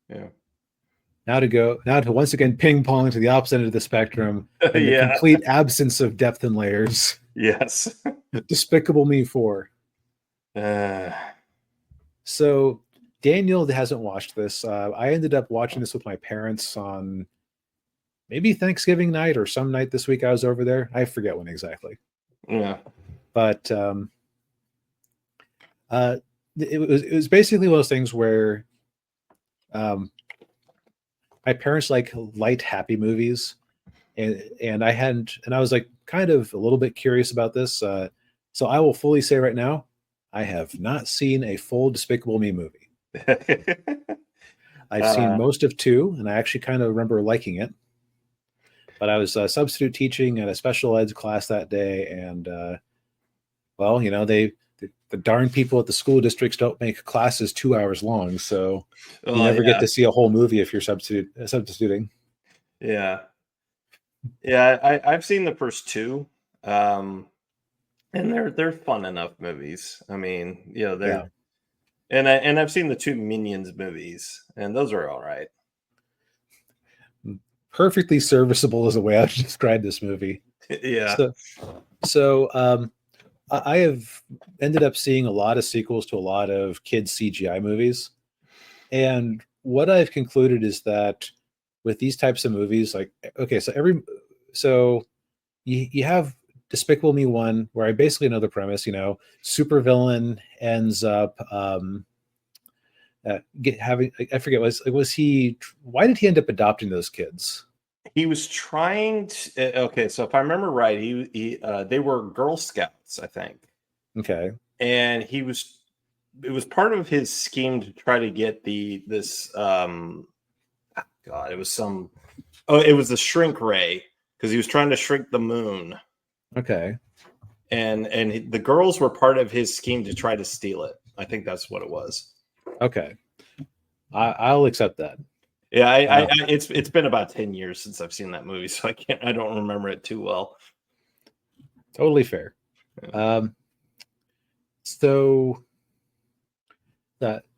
Yeah. Now to once again ping pong to the opposite end of the spectrum and the Yeah. complete absence of depth and layers. Yes. Despicable Me 4. Uh, So Daniel hasn't watched this. I ended up watching this with my parents on maybe Thanksgiving night or some night this week. I was over there. I forget when exactly, yeah. but uh, it was basically one of those things where um, my parents like light, happy movies, and I hadn't, and I was like kind of a little bit curious about this. So I will fully say right now, I have not seen a full Despicable Me movie. I've seen uh, most of two, and I actually kind of remember liking it. But I was substitute teaching at a special ed class that day, and well, the darn people at the school districts don't make classes 2 hours long, so you oh never get yeah. to see a whole movie if you're substituting. Yeah. Yeah. I've seen the first two. Um, and they're fun enough movies. I mean, they're Yeah, and I've seen the two Minions movies, and those are all right. perfectly serviceable is the way I would describe this movie. Yeah. So, so I have ended up seeing a lot of sequels to a lot of kids CGI movies, and what I've concluded is that with these types of movies, like okay, so you have Despicable Me 1, where I basically know the premise. Supervillain ends up having, I forget, was he? Why did he end up adopting those kids? He was trying to. Okay, so if I remember right, they were Girl Scouts, I think, Okay, and he was. It was part of his scheme to try to get this. God, it was some. Oh, it was the shrink ray because he was trying to shrink the moon, okay, and the girls were part of his scheme to try to steal it. I think that's what it was. okay. I'll accept that. Yeah, Uh, it's been about 10 years since I've seen that movie, so I don't remember it too well. totally fair. Yeah. So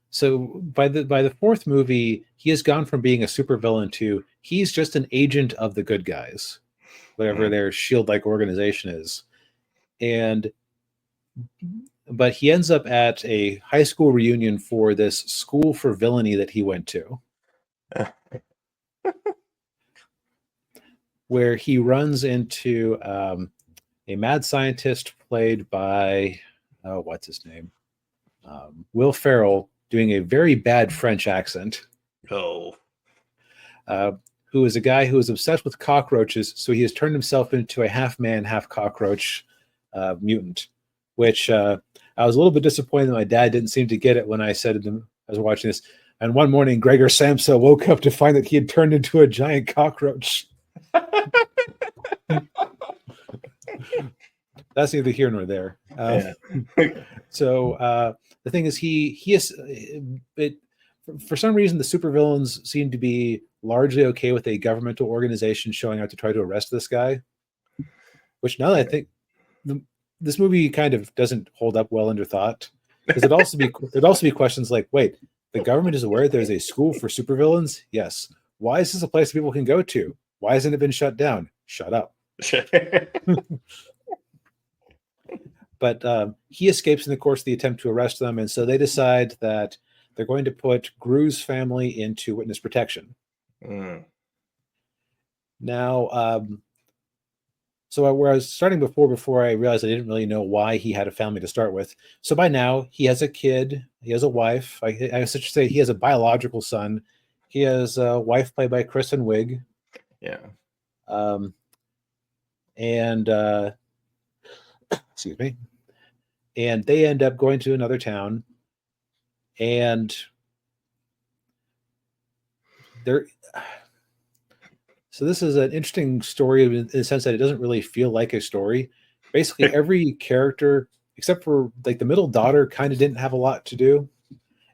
so by the fourth movie, he has gone from being a supervillain to he's just an agent of the good guys, whatever Mm. their shield-like organization is. And but he ends up at a high school reunion for this school for villainy that he went to, where he runs into a mad scientist played by what's his name, Will Ferrell, doing a very bad French accent. Oh, Uh, who is a guy who is obsessed with cockroaches, so he has turned himself into a half man, half cockroach mutant. Which I was a little bit disappointed that my dad didn't seem to get it when I said to him, I was watching this. And one morning, Gregor Samsa woke up to find that he had turned into a giant cockroach. That's neither here nor there. yeah. So the thing is, he is it. For some reason, the supervillains seem to be largely okay with a governmental organization showing up to try to arrest this guy. Which now that I think, the, this movie kind of doesn't hold up well under thought, because there'd also be questions like, wait, the government is aware there's a school for supervillains? Yes. Why is this a place people can go to? Why hasn't it been shut down? Shut up. But he escapes in the course of the attempt to arrest them, and so they decide that they're going to put Gru's family into witness protection. Mm. Now, so where I was starting before I realized I didn't really know why he had a family to start with. So by now, he has a kid, he has a wife. I should say he has a biological son. He has a wife played by Kristen Wiig. Yeah. Um, and excuse me. And they end up going to another town, and they're so this is an interesting story in the sense that it doesn't really feel like a story. Basically, every character, except for like the middle daughter, kind of didn't have a lot to do.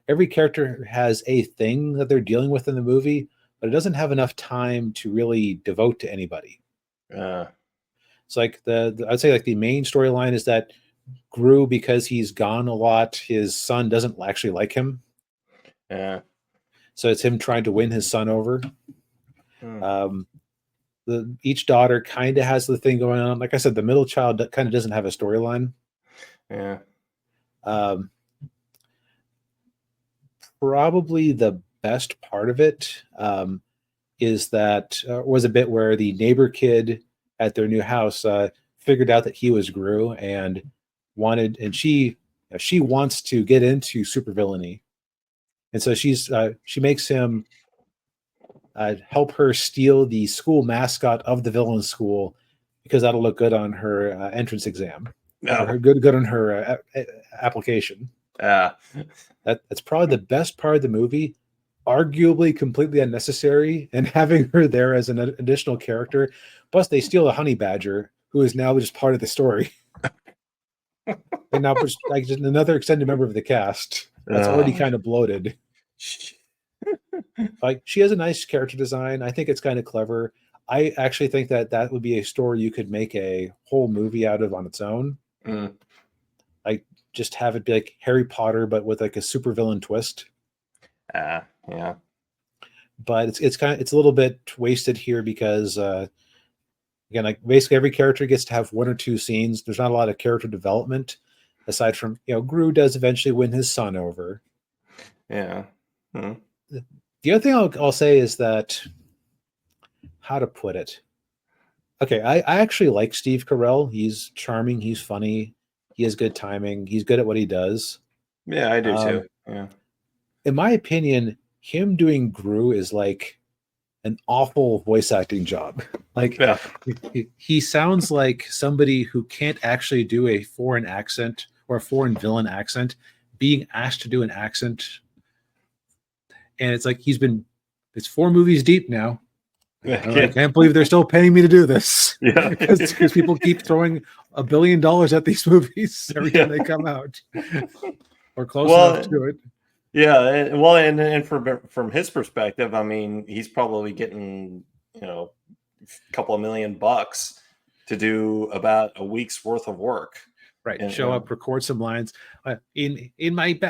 Every character has a thing that they're dealing with in the movie, but it doesn't have enough time to really devote to anybody. Uh, It's like I'd say like the main storyline is that Gru, because he's gone a lot, his son doesn't actually like him. yeah. So it's him trying to win his son over. Hmm. Each daughter kind of has the thing going on. Like I said, the middle child kind of doesn't have a storyline. Yeah. Um, Probably the best part of it is that was a bit where the neighbor kid at their new house figured out that he was Gru and she wants to get into supervillainy, and so she makes him help her steal the school mascot of the villain school because that'll look good on her entrance exam or No. good on her application. Yeah. That's probably the best part of the movie, arguably completely unnecessary, and having her there as an additional character. Plus, they steal a honey badger who is now just part of the story. And now like just another extended member of the cast that's already kind of bloated. Like she has a nice character design. I think it's kind of clever. I actually think that would be a story you could make a whole movie out of on its own. Mm. Like just have it be like Harry Potter, but with like a supervillain twist. Yeah. But it's a little bit wasted here because again, like basically every character gets to have one or two scenes. There's not a lot of character development aside from Gru does eventually win his son over. Yeah. Mm. The other thing I'll say is that, how to put it? Okay, I actually like Steve Carell. He's charming. He's funny. He has good timing. He's good at what he does. Yeah, I do too. Yeah. In my opinion, him doing Gru is like an awful voice acting job. Like Yeah. he sounds like somebody who can't actually do a foreign accent or a foreign villain accent, being asked to do an accent. And it's like it's 4 movies deep now. I can't believe they're still paying me to do this. Yeah. Because people keep throwing $1 billion at these movies every time they come out. Or close enough to it. Yeah, and from his perspective, I mean, he's probably getting a couple of $1 million to do about a week's worth of work. Right, and show up, record some lines. In my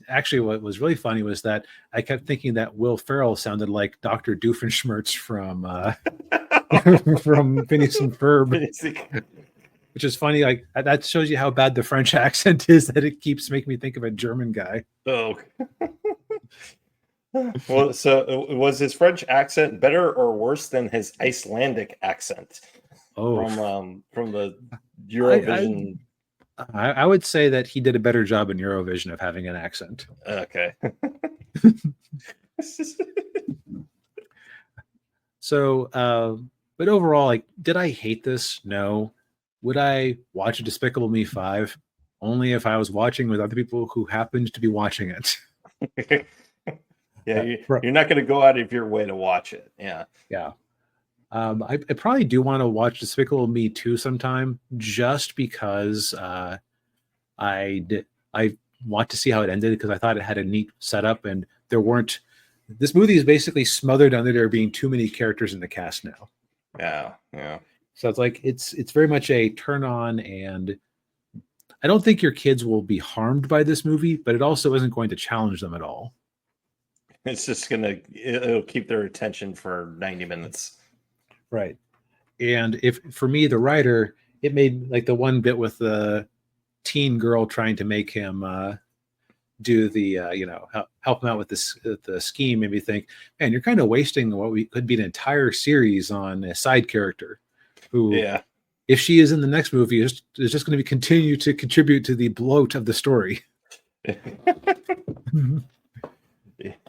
actually, what was really funny was that I kept thinking that Will Ferrell sounded like Dr. Doofenshmirtz from from Phineas and Ferb. Which is funny, like that shows you how bad the French accent is, that it keeps making me think of a German guy. Oh. Well, so was his French accent better or worse than his Icelandic accent? From the Eurovision. I would say that he did a better job in Eurovision of having an accent. Okay. So, but overall, like, did I hate this? No. Would I watch a Despicable Me 5? Only if I was watching with other people who happened to be watching it. Yeah, you're not going to go out of your way to watch it. Yeah. Yeah. I probably do want to watch Despicable Me 2 sometime, just because I want to see how it ended, because I thought it had a neat setup, and this movie is basically smothered under there being too many characters in the cast now. Yeah. So it's like it's very much a turn on, and I don't think your kids will be harmed by this movie, but it also isn't going to challenge them at all. It's just it'll keep their attention for 90 minutes. Right. And if for me, the writer, it made like the one bit with the teen girl trying to make him do the help him out with the scheme, made me think, man, you're kind of wasting what could be an entire series on a side character who, if she is in the next movie, is just going to continue to contribute to the bloat of the story.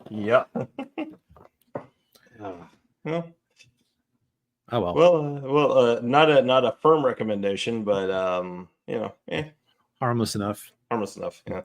Yeah. Well. Oh well. Not a firm recommendation, but harmless enough. Harmless enough. Yeah.